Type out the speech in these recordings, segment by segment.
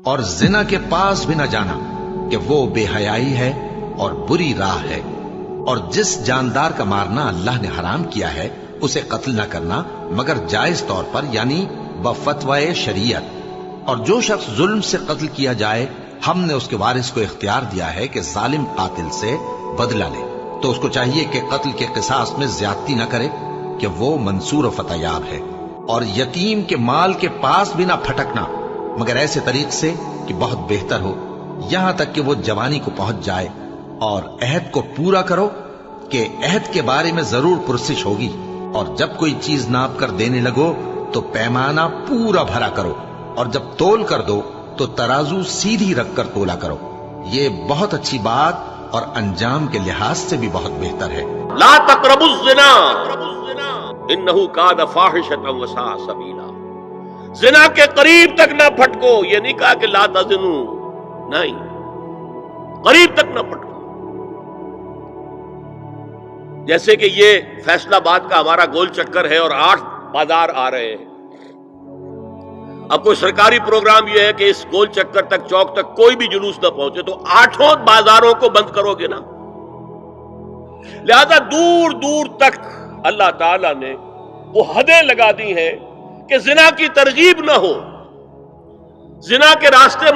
اور زنا کے پاس بھی نہ جانا کہ وہ بے حیائی ہے اور بری راہ ہے، اور جس جاندار کا مارنا اللہ نے حرام کیا ہے اسے قتل نہ کرنا مگر جائز طور پر، یعنی بفتوائے شریعت، اور جو شخص ظلم سے قتل کیا جائے ہم نے اس کے وارث کو اختیار دیا ہے کہ ظالم قاتل سے بدلہ لے، تو اس کو چاہیے کہ قتل کے قصاص میں زیادتی نہ کرے کہ وہ منصور و فتح یاب ہے، اور یتیم کے مال کے پاس بھی نہ پھٹکنا مگر ایسے طریق سے کہ بہت بہتر ہو، یہاں تک کہ وہ جوانی کو پہنچ جائے، اور عہد کو پورا کرو کہ عہد کے بارے میں ضرور پرسش ہوگی، اور جب کوئی چیز ناپ کر دینے لگو تو پیمانہ پورا بھرا کرو، اور جب تول کر دو تو ترازو سیدھی رکھ کر تولا کرو، یہ بہت اچھی بات اور انجام کے لحاظ سے بھی بہت بہتر ہے۔ لا تقربوا الزنا انه كان فاحشة وساء سبیلا، زنا کے قریب تک نہ پھٹکو، یہ نہیں کہا کہ لا تزنوا، نہیں، قریب تک نہ پھٹکو۔ جیسے کہ یہ فیصلہ آباد کا ہمارا گول چکر ہے اور 8 بازار آ رہے ہیں، اب کوئی سرکاری پروگرام یہ ہے کہ اس گول چکر تک، چوک تک کوئی بھی جلوس نہ پہنچے، تو 8 بازاروں کو بند کرو گے نا۔ لہذا دور دور تک اللہ تعالیٰ نے وہ حدیں لگا دی ہیں کہ زنا کی ترغیب نہ ہو، زنا کے راستے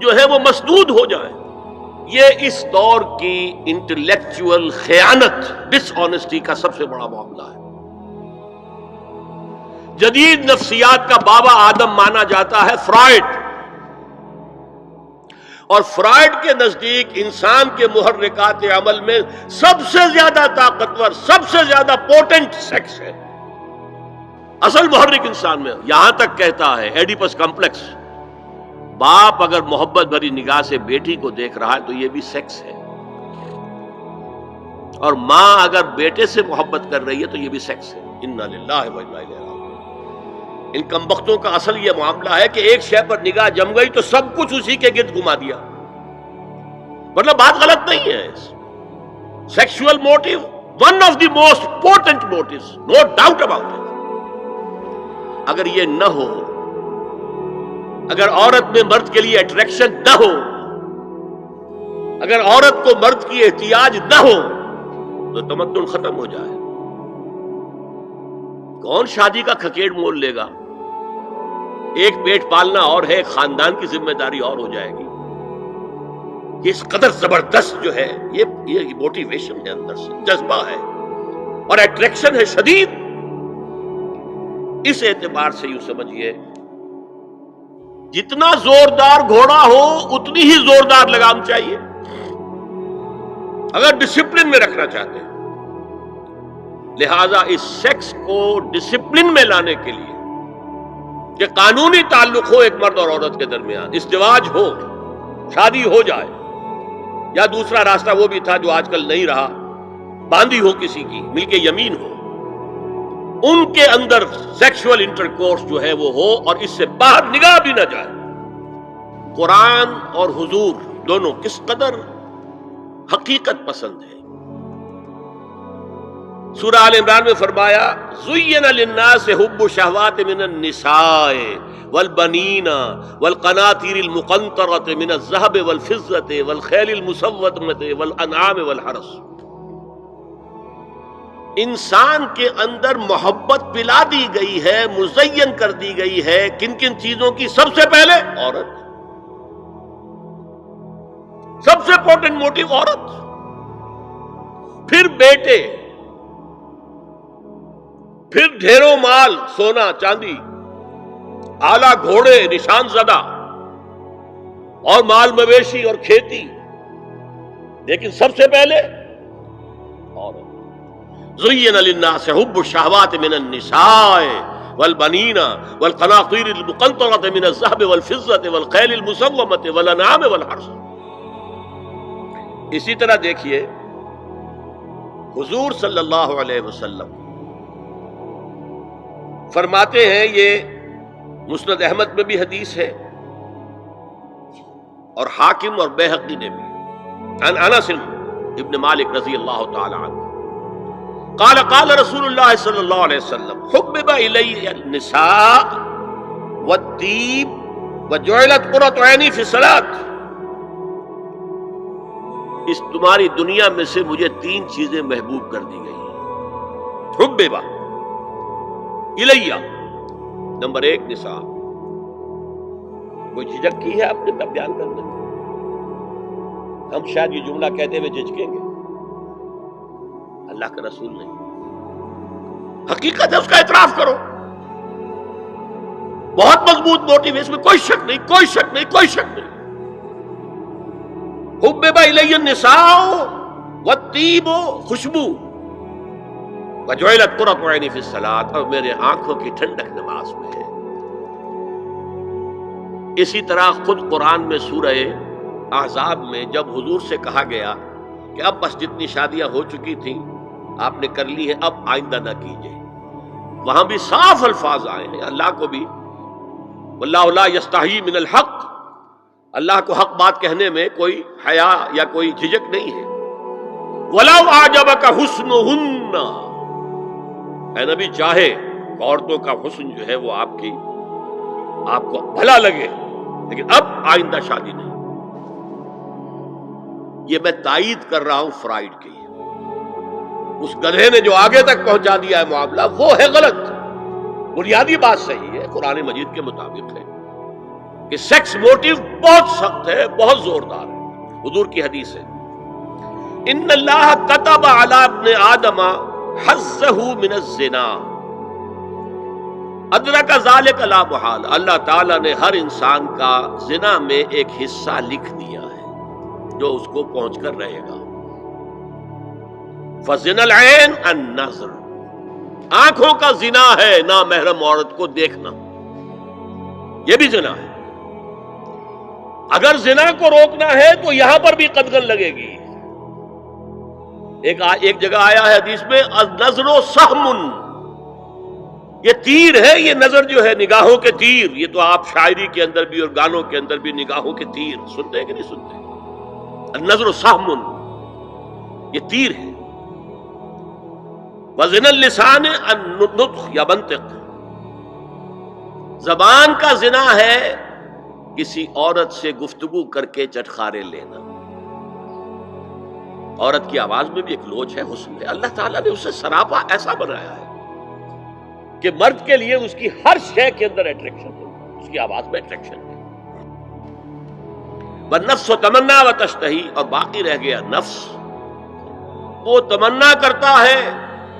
جو ہے وہ مسدود ہو جائیں۔ یہ اس دور کی انٹلیکچوئل خیانت، ڈس آنیسٹی کا سب سے بڑا معاملہ ہے۔ جدید نفسیات کا بابا آدم مانا جاتا ہے فرائڈ، اور فرائڈ کے نزدیک انسان کے محرکات عمل میں سب سے زیادہ طاقتور، سب سے زیادہ پوٹنٹ سیکس ہے، اصل محرک انسان میں۔ یہاں تک کہتا ہے ایڈیپس کمپلیکس، باپ اگر محبت بھری نگاہ سے بیٹی کو دیکھ رہا ہے تو یہ بھی سیکس ہے، اور ماں اگر بیٹے سے محبت کر رہی ہے تو یہ بھی سیکس ہے۔ انا للہ و انا الیہ راجعون۔ ان کمبختوں کا اصل یہ معاملہ ہے کہ ایک شے پر نگاہ جم گئی تو سب کچھ اسی کے گرد گھما دیا، مطلب بات غلط نہیں ہے۔ Sexual motive one of the most important motives, no doubt about it. اگر یہ نہ ہو، اگر عورت میں مرد کے لیے اٹریکشن نہ ہو، اگر عورت کو مرد کی احتیاج نہ ہو تو تمدن ختم ہو جائے۔ کون شادی کا کھکیڑ مول لے گا؟ ایک پیٹ پالنا اور ہے، ایک خاندان کی ذمہ داری اور ہو جائے گی۔ اس قدر زبردست جو ہے یہ موٹیویشن ہے، اندر سے جذبہ ہے اور اٹریکشن ہے شدید۔ اس اعتبار سے یوں سمجھیے، جتنا زوردار گھوڑا ہو اتنی ہی زوردار لگام چاہیے اگر ڈسپلن میں رکھنا چاہتے ہیں۔ لہذا اس سیکس کو ڈسپلن میں لانے کے لیے کہ قانونی تعلق ہو ایک مرد اور عورت کے درمیان، ازدواج ہو، شادی ہو جائے، یا دوسرا راستہ وہ بھی تھا جو آج کل نہیں رہا، باندھی ہو کسی کی، مل کے یمین ہو، ان کے اندر سیکشول انٹرکورس جو ہے وہ ہو اور اس سے باہر نگاہ بھی نہ جائے۔ قرآن اور حضور دونوں کس قدر حقیقت پسند ہے۔ سورہ آل عمران میں فرمایا زُيِّنَ لِلنَّاسِ حُبُّ الشَّهَوَاتِ مِنَ النِّسَاءِ وَالْبَنِينَ وَالْقَنَاطِيرِ الْمُقَنطَرَةِ مِنَ الذَّهَبِ وَالْفِضَّةِ وَالْخَيْلِ الْمُسَوَّمَةِ وَالْأَنْعَامِ وَالْحَرْثِ۔ انسان کے اندر محبت پلا دی گئی ہے، مزین کر دی گئی ہے، کن کن چیزوں کی؟ سب سے پہلے عورت، سب سے امپورٹنٹ موٹیو عورت، پھر بیٹے، پھر ڈھیروں مال، سونا چاندی، اعلیٰ گھوڑے نشان زدہ، اور مال مویشی اور کھیتی، لیکن سب سے پہلے عورت۔ زُيِّنَ لِلنَّاسِ حُبُّ الشَّهَوَاتِ مِنَ النِّسَاءِ وَالْبَنِينَ وَالْقَنَاطِيرِ الْمُقَنطَرَةِ مِنَ الذَّهَبِ وَالْفِضَّةِ وَالْخَيْلِ الْمُسَوَّمَةِ وَالْأَنْعَامِ وَالْحَرْثِ۔ اسی طرح دیکھیے حضور صلی اللہ علیہ وسلم فرماتے ہیں، یہ مسند احمد میں بھی حدیث ہے اور حاکم اور بیہقی نے بھی، عن انس ابن مالک رضی اللہ تعالی عنہ قال قال رسول اللہ صلی اللہ علیہ وسلم حبب الی النساء والطیب وجعلت قرۃ عینی فی الصلاۃ، اس تمہاری دنیا میں سے مجھے 3 چیزیں محبوب کر دی گئی ہیں۔ حببا الیہ، نمبر 1 نساء، کوئی جھجک کی ہے آپ نے بیان کرنے میں؟ ہم شاید یہ جملہ کہتے ہوئے جھجکیں گے، اللہ کا رسول نہیں، حقیقت ہے، اس کا اعتراف کرو، بہت مضبوط موٹیو ہے، اس میں کوئی شک نہیں، کوئی شک نہیں، کوئی شک نہیں۔ حبب الی النساء والطیب، خوشبو، وجعلت قرۃ عینی فی الصلاۃ، اور میرے آنکھوں کی ٹھنڈک نماز میں ہے۔ اسی طرح خود قرآن میں سورہ احزاب میں جب حضور سے کہا گیا کہ اب بس جتنی شادیاں ہو چکی تھیں آپ نے کر لی ہے، اب آئندہ نہ کیجیے، وہاں بھی صاف الفاظ آئے ہیں، اللہ کو بھی واللہ لا یستحیی من الحق، اللہ کو حق بات کہنے میں کوئی حیا یا کوئی جھجک نہیں ہے۔ وَلَوْ أَعْجَبَكَ حُسْنُهُنَّ، اے نبی چاہے عورتوں کا حسن جو ہے وہ آپ کو بھلا لگے، لیکن اب آئندہ شادی نہیں۔ یہ میں تائید کر رہا ہوں فرائڈ کی، اس گدھے نے جو آگے تک پہنچا دیا ہے معاملہ وہ ہے غلط، بنیادی بات صحیح ہے، قرآن مجید کے مطابق ہے کہ سیکس موٹیو بہت سخت ہے، بہت زوردار ہے۔ حضور کی حدیث ہے، ان اللہ کتب علی ابن آدم حظہ من الزنا ادرک ذلک لا محال، اللہ تعالیٰ نے ہر انسان کا زنا میں ایک حصہ لکھ دیا ہے جو اس کو پہنچ کر رہے گا۔ فزنا العین النظر، آنکھوں کا زنا ہے نامحرم عورت کو دیکھنا، یہ بھی زنا ہے۔ اگر زنا کو روکنا ہے تو یہاں پر بھی قدغن لگے گی۔ ایک جگہ آیا ہے حدیث میں النظر سہم، یہ تیر ہے، یہ نظر جو ہے نگاہوں کے تیر، یہ تو آپ شاعری کے اندر بھی اور گانوں کے اندر بھی نگاہوں کے تیر سنتے ہیں کہ نہیں سنتے؟ النظر سہم، یہ تیر ہے۔ وزن اللسان النطق یا منطق، زبان کا زنا ہے کسی عورت سے گفتگو کر کے چٹخارے لینا۔ عورت کی آواز میں بھی ایک لوچ ہے، حسن ہے، اللہ تعالیٰ نے اسے سراپا ایسا بنایا ہے کہ مرد کے لیے اس کی ہر شے کے اندر اٹریکشن ہے، اس کی آواز میں اٹریکشن ہے۔ والنفس تمنا وتشتہی، اور باقی رہ گیا نفس، وہ تمنا کرتا ہے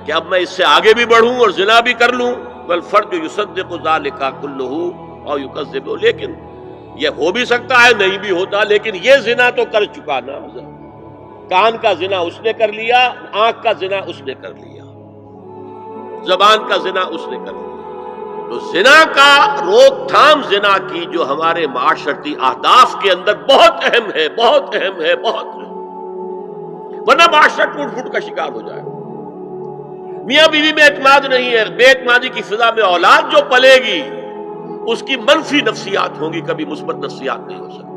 کہ اب میں اس سے آگے بھی بڑھوں اور زنا بھی کر لوں، والفرج یصدق ذلک کلہ او یکذب، لیکن یہ ہو بھی سکتا ہے نہیں بھی ہوتا، لیکن یہ زنا تو کر چکا نا، کان کا زنا اس نے کر لیا، آنکھ کا زنا اس نے کر لیا، زبان کا زنا اس نے کر لیا۔ تو زنا کا روک تھام زنا کی جو ہمارے معاشرتی اہداف کے اندر بہت اہم ہے، بہت اہم ہے، بہت اہم، ورنہ معاشرہ ٹوٹ پھوٹ کا شکار ہو جائے۔ میاں بیوی میں اعتماد نہیں ہے، بے اعتمادی کی فضا میں اولاد جو پلے گی اس کی منفی نفسیات ہوں گی، کبھی مثبت نفسیات نہیں ہو سکتی۔